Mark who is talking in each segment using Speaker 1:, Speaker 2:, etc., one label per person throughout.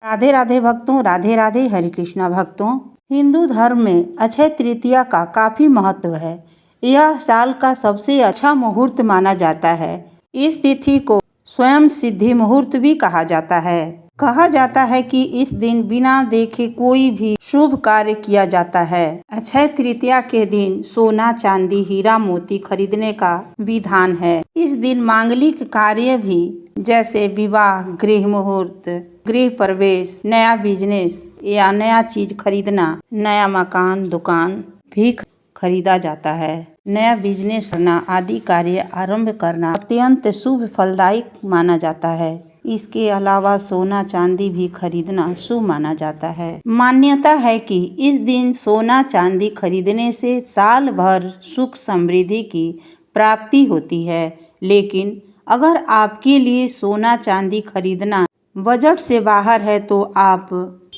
Speaker 1: राधे राधे भक्तों, राधे राधे हरे कृष्णा भक्तों। हिंदू धर्म में अक्षय तृतीया का काफ़ी महत्व है। यह साल का सबसे अच्छा मुहूर्त माना जाता है। इस तिथि को स्वयं सिद्धि मुहूर्त भी कहा जाता है। कहा जाता है कि इस दिन बिना देखे कोई भी शुभ कार्य किया जाता है। अक्षय तृतीया के दिन सोना, चांदी, हीरा, मोती खरीदने का विधान है। इस दिन मांगलिक कार्य भी जैसे विवाह, गृह मुहूर्त, गृह प्रवेश, नया बिजनेस या नया चीज खरीदना, नया मकान, दुकान भी खरीदा जाता है। नया बिजनेस करना आदि कार्य आरंभ करना अत्यंत शुभ फलदायक माना जाता है। इसके अलावा सोना चांदी भी खरीदना शुभ माना जाता है। मान्यता है कि इस दिन सोना चांदी खरीदने से साल भर सुख समृद्धि की प्राप्ति होती है। लेकिन अगर आपके लिए सोना चांदी खरीदना बजट से बाहर है तो आप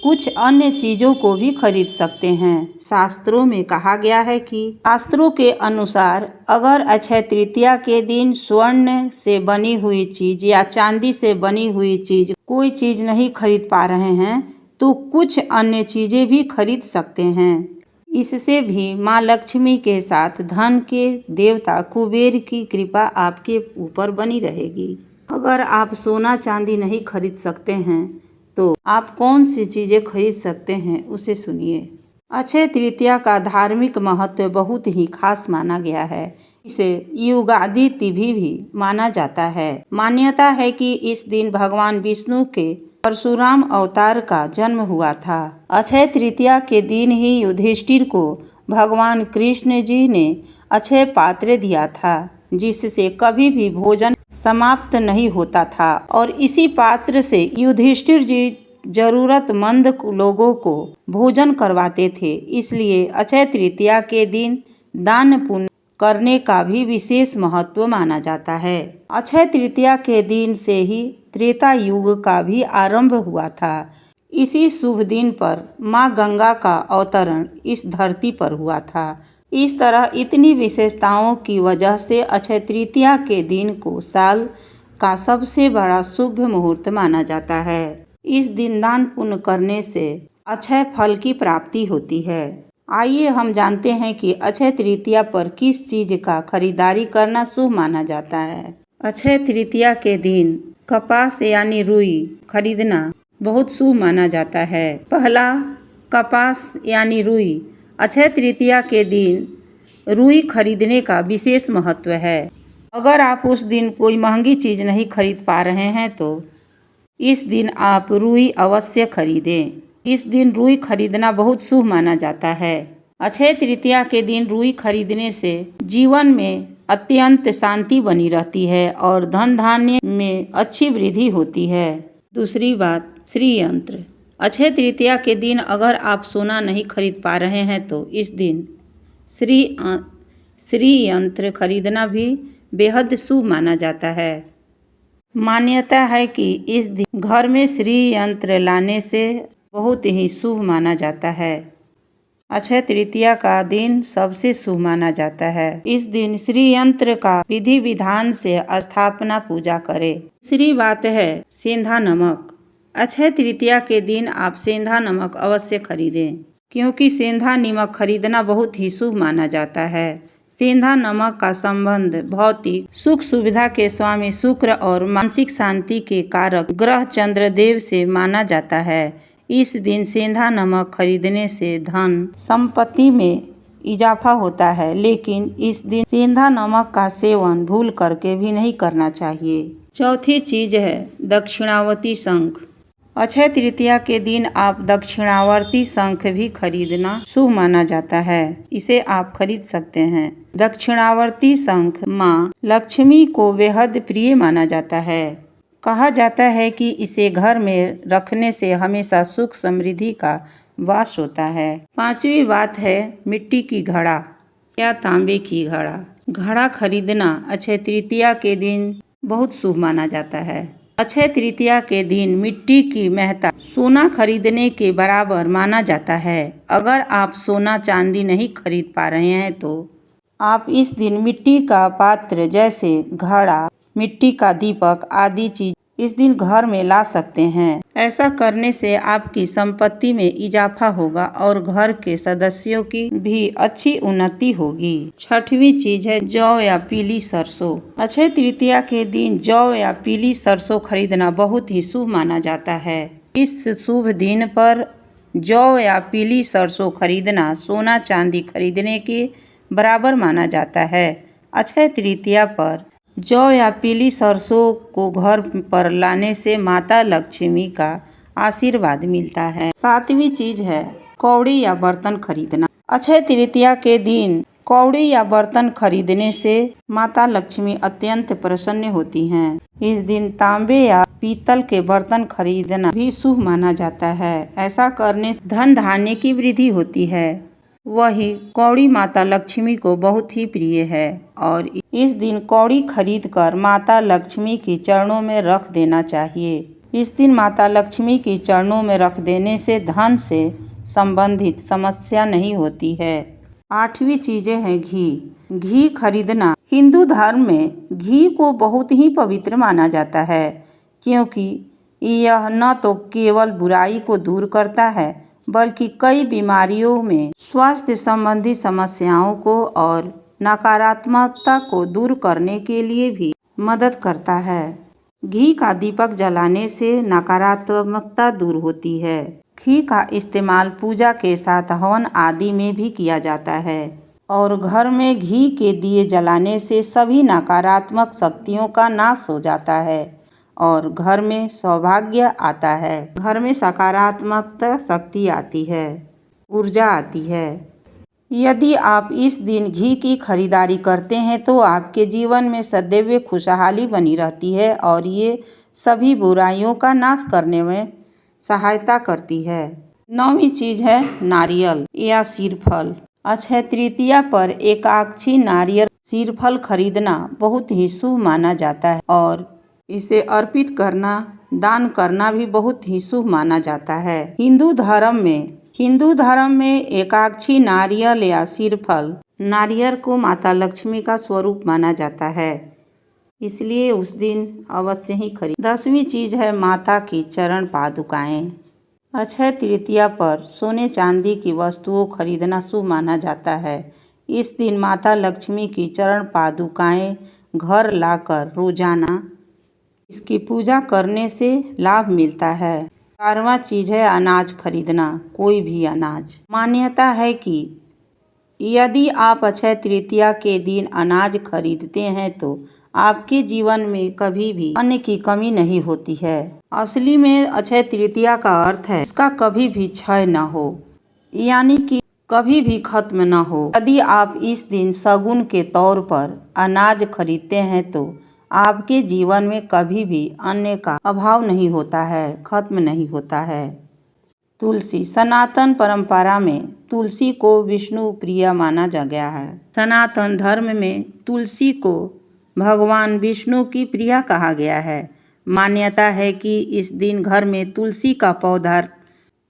Speaker 1: कुछ अन्य चीज़ों को भी खरीद सकते हैं। शास्त्रों में कहा गया है कि शास्त्रों के अनुसार अगर अक्षय तृतीया के दिन स्वर्ण से बनी हुई चीज़ या चांदी से बनी हुई चीज़ कोई चीज़ नहीं खरीद पा रहे हैं तो कुछ अन्य चीज़ें भी खरीद सकते हैं। इससे भी माँ लक्ष्मी के साथ धन के देवता कुबेर की कृपा आपके ऊपर बनी रहेगी। अगर आप सोना चांदी नहीं खरीद सकते हैं तो आप कौन सी चीज़ें खरीद सकते हैं उसे सुनिए। अक्षय तृतीया का धार्मिक महत्व बहुत ही खास माना गया है। इसे युगादि तिथि भी माना जाता है। मान्यता है कि इस दिन भगवान विष्णु के परशुराम अवतार का जन्म हुआ था। अक्षय तृतीया के दिन ही युधिष्ठिर को भगवान कृष्ण जी ने अक्षय पात्र दिया था, जिससे कभी भी भोजन समाप्त नहीं होता था और इसी पात्र से युधिष्ठिर जी जरूरतमंद लोगों को भोजन करवाते थे। इसलिए अक्षय तृतीया के दिन दान पुण्य करने का भी विशेष महत्व माना जाता है। अक्षय तृतीया के दिन से ही त्रेता युग का भी आरंभ हुआ था। इसी शुभ दिन पर माँ गंगा का अवतरण इस धरती पर हुआ था। इस तरह इतनी विशेषताओं की वजह से अक्षय तृतीया के दिन को साल का सबसे बड़ा शुभ मुहूर्त माना जाता है। इस दिन दान पुण्य करने से अक्षय फल की प्राप्ति होती है। आइए हम जानते हैं कि अक्षय तृतीया पर किस चीज़ का खरीदारी करना शुभ माना जाता है। अक्षय तृतीया के दिन कपास यानी रुई खरीदना बहुत शुभ माना जाता है। पहला, कपास यानी रुई। अक्षय तृतीया के दिन रुई खरीदने का विशेष महत्व है। अगर आप उस दिन कोई महंगी चीज़ नहीं खरीद पा रहे हैं तो इस दिन आप रुई अवश्य खरीदें। इस दिन रुई खरीदना बहुत शुभ माना जाता है। अक्षय तृतीया के दिन रुई खरीदने से जीवन में अत्यंत शांति बनी रहती है और धन धान्य में अच्छी वृद्धि होती है। दूसरी बात, श्री यंत्र। अक्षय तृतीया के दिन अगर आप सोना नहीं खरीद पा रहे हैं तो इस दिन श्री यंत्र खरीदना भी बेहद शुभ माना जाता है। मान्यता है कि इस दिन घर में श्री यंत्र लाने से बहुत ही शुभ माना जाता है। अक्षय तृतीया का दिन सबसे शुभ माना जाता है। इस दिन श्री यंत्र का विधि विधान से स्थापना पूजा करें। दूसरी बात है सेंधा नमक। अक्षय तृतीया के दिन आप सेंधा नमक अवश्य खरीदें, क्योंकि सेंधा नमक खरीदना बहुत ही शुभ माना जाता है। सेंधा नमक का संबंध भौतिक सुख सुविधा के स्वामी शुक्र और मानसिक शांति के कारक ग्रह चंद्रदेव से माना जाता है। इस दिन सेंधा नमक खरीदने से धन संपत्ति में इजाफा होता है, लेकिन इस दिन सेंधा नमक का सेवन भूल करके भी नहीं करना चाहिए। चौथी चीज है दक्षिणावर्ती शंख। अक्षय तृतीया के दिन आप दक्षिणावर्ती शंख भी खरीदना शुभ माना जाता है। इसे आप खरीद सकते हैं। दक्षिणावर्ती शंख माँ लक्ष्मी को बेहद प्रिय माना जाता है। कहा जाता है कि इसे घर में रखने से हमेशा सुख समृद्धि का वास होता है। पांचवी बात है मिट्टी की घड़ा या तांबे की घड़ा। घड़ा खरीदना अक्षय तृतीया के दिन बहुत शुभ माना जाता है। अक्षय तृतीया के दिन मिट्टी की महत्ता सोना खरीदने के बराबर माना जाता है। अगर आप सोना चांदी नहीं खरीद पा रहे हैं तो आप इस दिन मिट्टी का पात्र जैसे घड़ा, मिट्टी का दीपक आदि चीज इस दिन घर में ला सकते हैं। ऐसा करने से आपकी संपत्ति में इजाफा होगा और घर के सदस्यों की भी अच्छी उन्नति होगी। छठवीं चीज है जौ या पीली सरसों। अक्षय तृतीया के दिन जौ या पीली सरसों खरीदना बहुत ही शुभ माना जाता है। इस शुभ दिन पर जौ या पीली सरसों खरीदना सोना चांदी खरीदने के बराबर माना जाता है। अक्षय तृतीया पर जौ या पीली सरसों को घर पर लाने से माता लक्ष्मी का आशीर्वाद मिलता है। सातवीं चीज है कौड़ी या बर्तन खरीदना। अक्षय तृतीया के दिन कौड़ी या बर्तन खरीदने से माता लक्ष्मी अत्यंत प्रसन्न होती हैं। इस दिन तांबे या पीतल के बर्तन खरीदना भी शुभ माना जाता है। ऐसा करने से धन धान्य की वृद्धि होती है। वही कौड़ी माता लक्ष्मी को बहुत ही प्रिय है और इस दिन कौड़ी खरीद कर माता लक्ष्मी के चरणों में रख देना चाहिए। इस दिन माता लक्ष्मी के चरणों में रख देने से धन से संबंधित समस्या नहीं होती है। आठवीं चीजें हैं घी खरीदना। हिंदू धर्म में घी को बहुत ही पवित्र माना जाता है क्योंकि यह न तो केवल बुराई को दूर करता है बल्कि कई बीमारियों में स्वास्थ्य संबंधी समस्याओं को और नकारात्मकता को दूर करने के लिए भी मदद करता है। घी का दीपक जलाने से नकारात्मकता दूर होती है। घी का इस्तेमाल पूजा के साथ हवन आदि में भी किया जाता है और घर में घी के दिए जलाने से सभी नकारात्मक शक्तियों का नाश हो जाता है और घर में सौभाग्य आता है। घर में सकारात्मकता शक्ति आती है, ऊर्जा आती है। यदि आप इस दिन घी की खरीदारी करते हैं तो आपके जीवन में सदैव खुशहाली बनी रहती है और ये सभी बुराइयों का नाश करने में सहायता करती है। नौवीं चीज है नारियल या श्रीफल। अक्षय तृतीया पर एकाक्षी नारियल श्रीफल खरीदना बहुत ही शुभ माना जाता है और इसे अर्पित करना, दान करना भी बहुत ही शुभ माना जाता है। हिंदू धर्म में एकाक्षी नारियल या श्रीफल नारियल को माता लक्ष्मी का स्वरूप माना जाता है, इसलिए उस दिन अवश्य ही खरीद। 10वीं चीज है माता की चरण पादुकाएं। अक्षय तृतीया पर सोने चांदी की वस्तुओं खरीदना शुभ माना जाता है। इस दिन माता लक्ष्मी की चरण पादुकाएं घर लाकर रोजाना इसकी पूजा करने से लाभ मिलता है। 11वां चीज है अनाज खरीदना, कोई भी अनाज। मान्यता है कि यदि आप अक्षय तृतीया के दिन अनाज खरीदते हैं तो आपके जीवन में कभी भी अन्न की कमी नहीं होती है। असली में अक्षय तृतीया का अर्थ है इसका कभी भी क्षय न हो, यानी कि कभी भी खत्म न हो। यदि आप इस दिन शगुन के तौर पर अनाज खरीदते हैं तो आपके जीवन में कभी भी अन्न का अभाव नहीं होता है, खत्म नहीं होता है। तुलसी। सनातन परंपरा में तुलसी को विष्णु प्रिय माना जा गया है। सनातन धर्म में तुलसी को भगवान विष्णु की प्रिया कहा गया है। मान्यता है कि इस दिन घर में तुलसी का पौधा,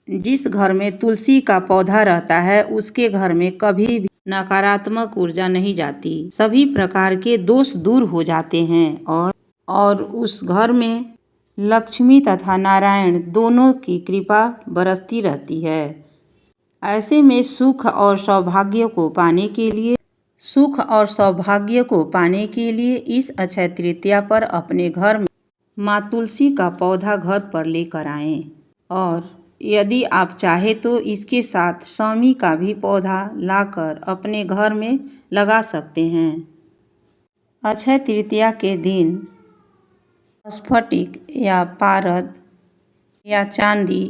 Speaker 1: जिस घर में तुलसी का पौधा रहता है उसके घर में कभी भी नकारात्मक ऊर्जा नहीं जाती, सभी प्रकार के दोष दूर हो जाते हैं और उस घर में लक्ष्मी तथा नारायण दोनों की कृपा बरसती रहती है। ऐसे में सुख और सौभाग्य को पाने के लिए इस अक्षय तृतीया पर अपने घर में माँ तुलसी का पौधा घर पर लेकर आएं और यदि आप चाहे तो इसके साथ शमी का भी पौधा लाकर अपने घर में लगा सकते हैं। अक्षय तृतीया के दिन स्फटिक या पारद या चांदी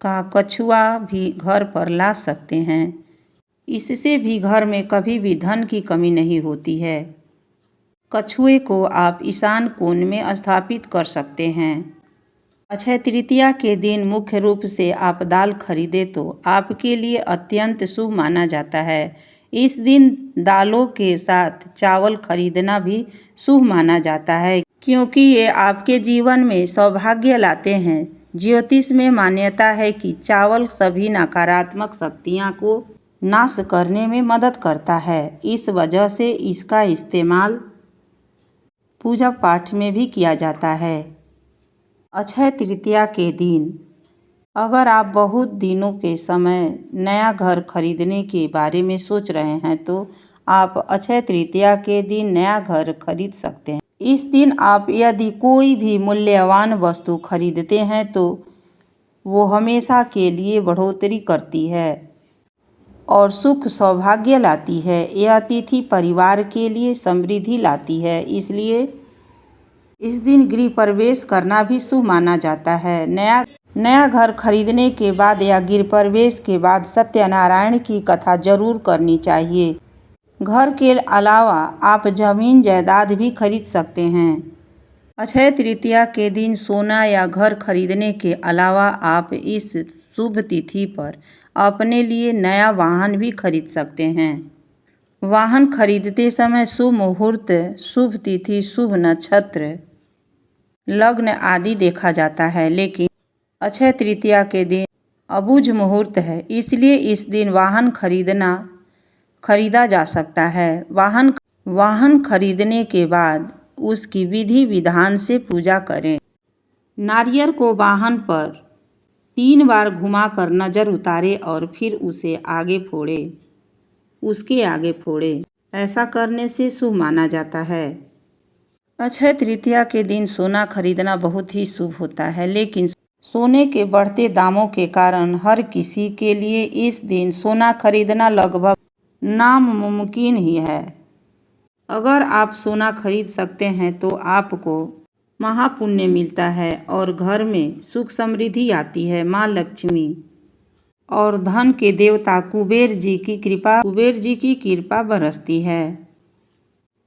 Speaker 1: का कछुआ भी घर पर ला सकते हैं। इससे भी घर में कभी भी धन की कमी नहीं होती है। कछुए को आप ईशान कोण में स्थापित कर सकते हैं। अक्षय तृतीया के दिन मुख्य रूप से आप दाल खरीदें तो आपके लिए अत्यंत शुभ माना जाता है। इस दिन दालों के साथ चावल खरीदना भी शुभ माना जाता है क्योंकि ये आपके जीवन में सौभाग्य लाते हैं। ज्योतिष में मान्यता है कि चावल सभी नकारात्मक शक्तियाँ को नाश करने में मदद करता है। इस वजह से इसका इस्तेमाल पूजा पाठ में भी किया जाता है। अक्षय तृतीया के दिन अगर आप बहुत दिनों के समय नया घर खरीदने के बारे में सोच रहे हैं तो आप अक्षय तृतीया के दिन नया घर खरीद सकते हैं। इस दिन आप यदि कोई भी मूल्यवान वस्तु खरीदते हैं तो वो हमेशा के लिए बढ़ोतरी करती है और सुख सौभाग्य लाती है। यह तिथि परिवार के लिए समृद्धि लाती है, इसलिए इस दिन गृह प्रवेश करना भी शुभ माना जाता है। नया घर खरीदने के बाद या गृह प्रवेश के बाद सत्यनारायण की कथा जरूर करनी चाहिए। घर के अलावा आप जमीन जायदाद भी खरीद सकते हैं। अक्षय तृतीया के दिन सोना या घर खरीदने के अलावा आप इस शुभ तिथि पर अपने लिए नया वाहन भी खरीद सकते हैं। वाहन खरीदते समय शुभ मुहूर्त, शुभ तिथि, शुभ नक्षत्र, लग्न आदि देखा जाता है, लेकिन अक्षय तृतीया के दिन अबुझ मुहूर्त है, इसलिए इस दिन वाहन खरीदा जा सकता है। वाहन खरीदने के बाद उसकी विधि विधान से पूजा करें। नारियल को वाहन पर 3 बार घुमाकर नज़र उतारे और फिर उसके आगे फोड़े। ऐसा करने से शुभ माना जाता है। अक्षय तृतीया के दिन सोना खरीदना बहुत ही शुभ होता है, लेकिन सोने के बढ़ते दामों के कारण हर किसी के लिए इस दिन सोना खरीदना लगभग नामुमकिन ही है। अगर आप सोना खरीद सकते हैं तो आपको महापुण्य मिलता है और घर में सुख समृद्धि आती है। माँ लक्ष्मी और धन के देवता कुबेर जी की कृपा बरसती है।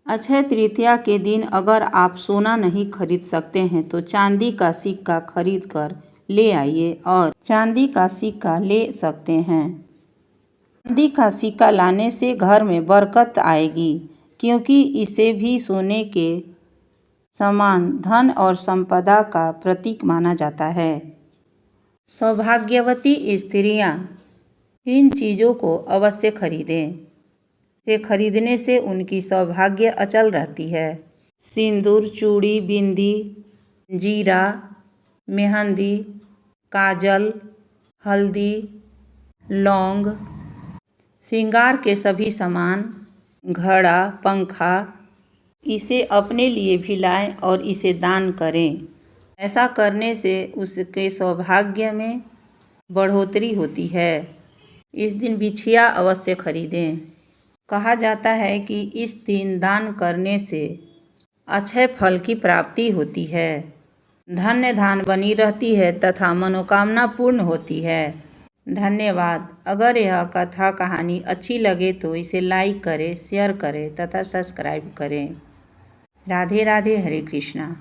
Speaker 1: अक्षय तृतीया के दिन अगर आप सोना नहीं खरीद सकते हैं तो चांदी का सिक्का खरीद कर ले आइए और चांदी का सिक्का ले सकते हैं। चांदी का सिक्का लाने से घर में बरकत आएगी, क्योंकि इसे भी सोने के समान धन और संपदा का प्रतीक माना जाता है। सौभाग्यवती स्त्रियां इन चीज़ों को अवश्य खरीदें। इसे खरीदने से उनकी सौभाग्य अचल रहती है। सिंदूर, चूड़ी, बिंदी, जीरा, मेहंदी, काजल, हल्दी, लौंग, श्रृंगार के सभी सामान, घड़ा, पंखा, इसे अपने लिए भी लाएं और इसे दान करें। ऐसा करने से उसके सौभाग्य में बढ़ोतरी होती है। इस दिन बिछिया अवश्य खरीदें। कहा जाता है कि इस दिन दान करने से अक्षय फल की प्राप्ति होती है, धन्य धान बनी रहती है तथा मनोकामना पूर्ण होती है। धन्यवाद। अगर यह कथा कहानी अच्छी लगे तो इसे लाइक करें, शेयर करें तथा सब्सक्राइब करें। राधे राधे, हरे कृष्णा।